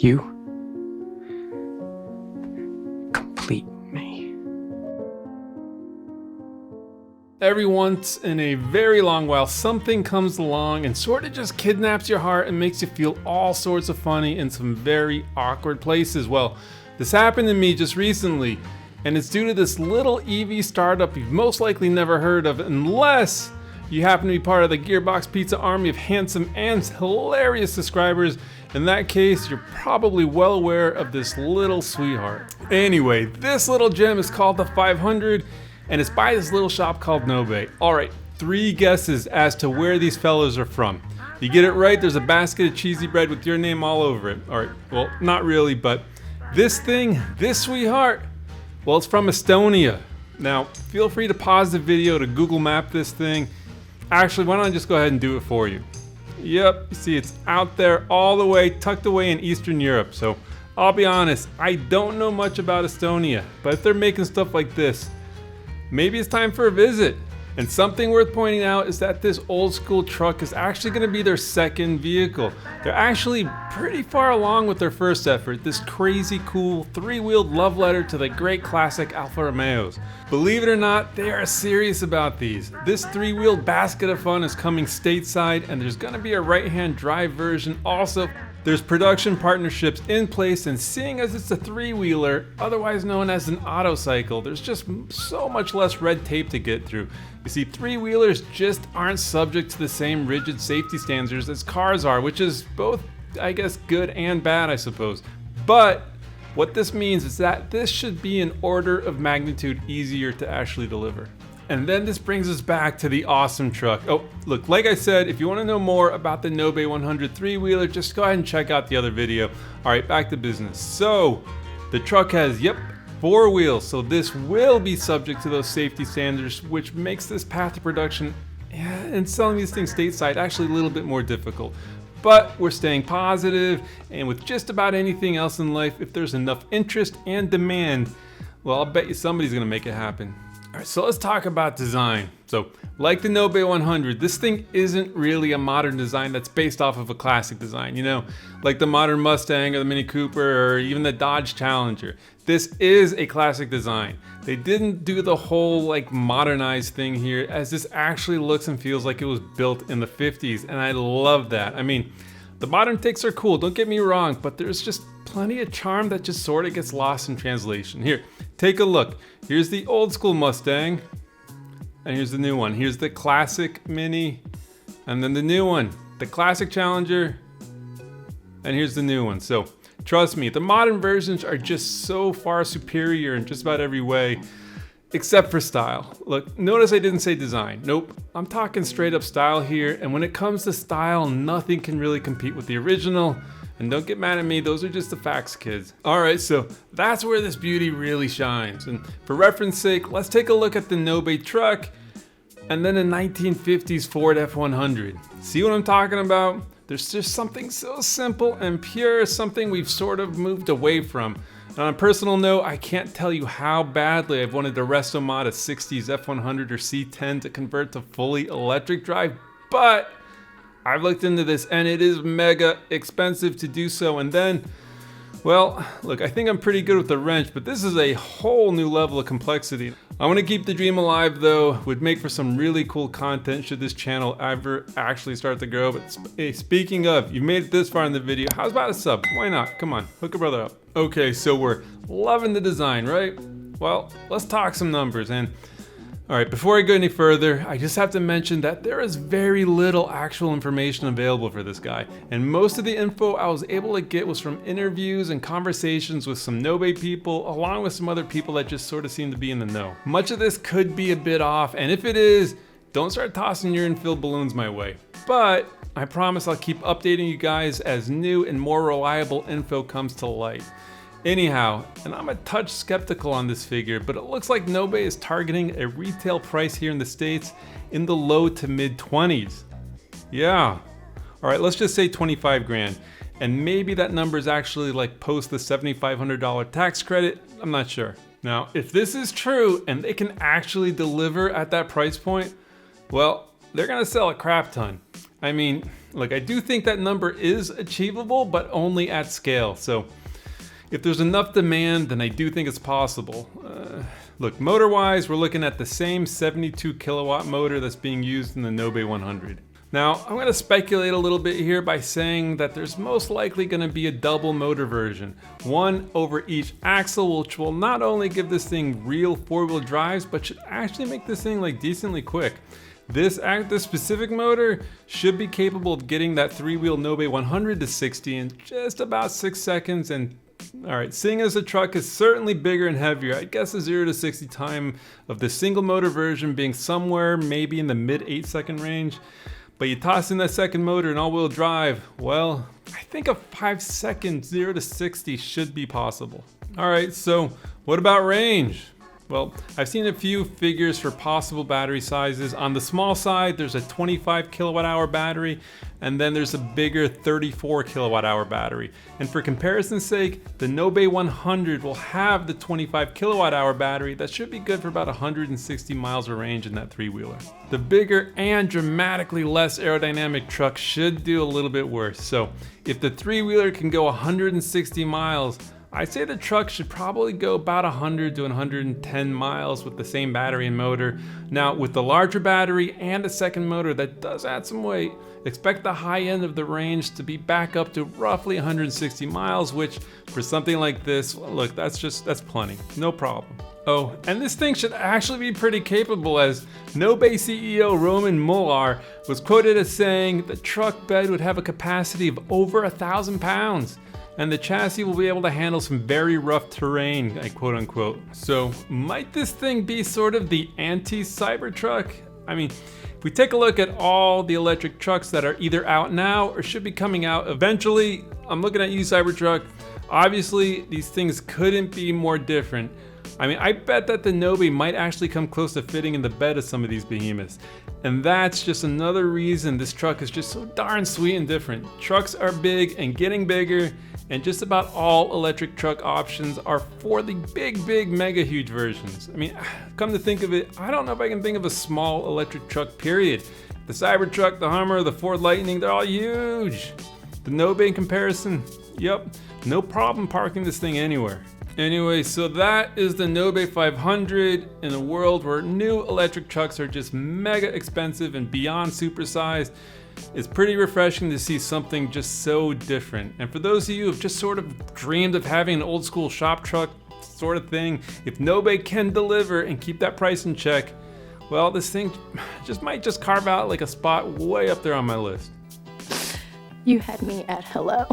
You complete me. Every once in a very long while, something comes along and sort of just kidnaps your heart and makes you feel all sorts of funny in some very awkward places. Well, this happened to me just recently, and it's due to this little EV startup you've most likely never heard of unless you happen to be part of the Gearbox Pizza army of handsome and hilarious subscribers. In that case, you're probably well aware of this little sweetheart. Anyway, this little gem is called the 500, and it's by this little shop called Nobe. Alright, 3 guesses as to where these fellows are from. You get it right, there's a basket of cheesy bread with your name all over it. Alright, well, not really, but this thing, this sweetheart, well, it's from Estonia. Now, feel free to pause the video to Google map this thing. Actually, why don't I just go ahead and do it for you? Yep, you see it's out there all the way, tucked away in Eastern Europe. So I'll be honest, I don't know much about Estonia, but if they're making stuff like this, maybe it's time for a visit. And something worth pointing out is that this old school truck is actually going to be their second vehicle. They're actually pretty far along with their first effort, this crazy cool 3-wheeled love letter to the great classic Alfa Romeos. Believe it or not, they are serious about these. This 3-wheeled basket of fun is coming stateside, and there's going to be a right-hand drive version also. There's production partnerships in place, and seeing as it's a 3-wheeler, otherwise known as an autocycle, there's just so much less red tape to get through. You see, 3-wheelers just aren't subject to the same rigid safety standards as cars are, which is both, I guess, good and bad, I suppose. But what this means is that this should be an order of magnitude easier to actually deliver. And then this brings us back to the awesome truck. Oh, look, like I said, if you want to know more about the Nobe 100 3-wheeler, just go ahead and check out the other video. All right, back to business. So, the truck has, 4 wheels, so this will be subject to those safety standards, which makes this path to production and selling these things stateside actually a little bit more difficult. But we're staying positive, and with just about anything else in life, if there's enough interest and demand, well, I'll bet you somebody's gonna make it happen. All right, so let's talk about design. So, like the Nobe 100, this thing isn't really a modern design that's based off of a classic design, you know, like the modern Mustang or the Mini Cooper or even the Dodge Challenger. This is a classic design. They didn't do the whole like modernized thing here, as this actually looks and feels like it was built in the 50s, and I love that. I mean, the modern takes are cool, don't get me wrong, but there's just plenty of charm that just sort of gets lost in translation. Here, take a look. Here's the old school Mustang, and here's the new one. Here's the classic Mini, and then the new one, the classic Challenger, and here's the new one. So trust me, the modern versions are just so far superior in just about every way, except for style. Look, notice I didn't say design. Nope, I'm talking straight up style here, and when it comes to style, nothing can really compete with the original. And don't get mad at me, those are just the facts, kids. Alright, so that's where this beauty really shines. And for reference sake, let's take a look at the Nobe truck and then a 1950s Ford F100. See what I'm talking about? There's just something so simple and pure, something we've sort of moved away from. And on a personal note, I can't tell you how badly I've wanted to resto mod a 60s F100 or C10 to convert to fully electric drive, but I've looked into this and it is mega expensive to do so. And then, well, look, I think I'm pretty good with the wrench, but this is a whole new level of complexity. I want to keep the dream alive though, would make for some really cool content should this channel ever actually start to grow. But hey, speaking of, you've made it this far in the video, how's about a sub? Why not? Come on, hook a brother up. Okay, so we're loving the design, right? Well, let's talk some numbers. And all right, before I go any further, I just have to mention that there is very little actual information available for this guy, and most of the info I was able to get was from interviews and conversations with some Nobe people, along with some other people that just sort of seem to be in the know. Much of this could be a bit off, and if it is, don't start tossing your infilled balloons my way. But I promise I'll keep updating you guys as new and more reliable info comes to light. Anyhow, and I'm a touch skeptical on this figure, but it looks like Nobe is targeting a retail price here in the States in the low to mid 20s. Yeah. All right, let's just say 25 grand. And maybe that number is actually like post the $7,500 tax credit. I'm not sure. Now, if this is true and they can actually deliver at that price point, well, they're gonna sell a crap ton. I mean, Look, I do think that number is achievable, but only at scale. So if there's enough demand, then I do think it's possible. Look, motor-wise, we're looking at the same 72 kilowatt motor that's being used in the Nobe 100. Now, I'm going to speculate a little bit here by saying that there's most likely going to be a double motor version, one over each axle, which will not only give this thing real four-wheel drives, but should actually make this thing like decently quick. This specific motor should be capable of getting that three-wheel Nobe 100 to 60 in just about 6 seconds. And all right, seeing as the truck is certainly bigger and heavier, I guess the 0 to 60 time of the single motor version being somewhere maybe in the mid 8-second range. But you toss in that second motor and all-wheel drive, well, I think a 5-second 0 to 60 should be possible. All right, so what about range? Well, I've seen a few figures for possible battery sizes. On the small side, there's a 25 kilowatt hour battery, and then there's a bigger 34 kilowatt hour battery. And for comparison's sake, the Nobe 100 will have the 25 kilowatt hour battery that should be good for about 160 miles of range in that three-wheeler. The bigger and dramatically less aerodynamic truck should do a little bit worse. So if the three-wheeler can go 160 miles, I'd say the truck should probably go about 100 to 110 miles with the same battery and motor. Now, with the larger battery and a second motor that does add some weight, expect the high end of the range to be back up to roughly 160 miles, which for something like this, look, that's plenty, no problem. Oh, and this thing should actually be pretty capable, as Nobe CEO Roman Muller was quoted as saying the truck bed would have a capacity of over 1,000 pounds. And the chassis will be able to handle some very rough terrain, quote unquote. So might this thing be sort of the anti-cybertruck? I mean, if we take a look at all the electric trucks that are either out now or should be coming out eventually, I'm looking at you, Cybertruck. Obviously, these things couldn't be more different. I mean, I bet that the Nobe might actually come close to fitting in the bed of some of these behemoths. And that's just another reason this truck is just so darn sweet and different. Trucks are big and getting bigger, and just about all electric truck options are for the big, mega huge versions. I mean, come to think of it, I don't know if I can think of a small electric truck, period. The Cybertruck, the Hummer, the Ford Lightning, they're all huge. The Nobe in comparison, yep, no problem parking this thing anywhere. Anyway, so that is the Nobe 500 in a world where new electric trucks are just mega expensive and beyond supersized. It's pretty refreshing to see something just so different. And for those of you who have just sort of dreamed of having an old school shop truck sort of thing, if Nobe can deliver and keep that price in check, well, this thing might just carve out like a spot way up there on my list. You had me at hello.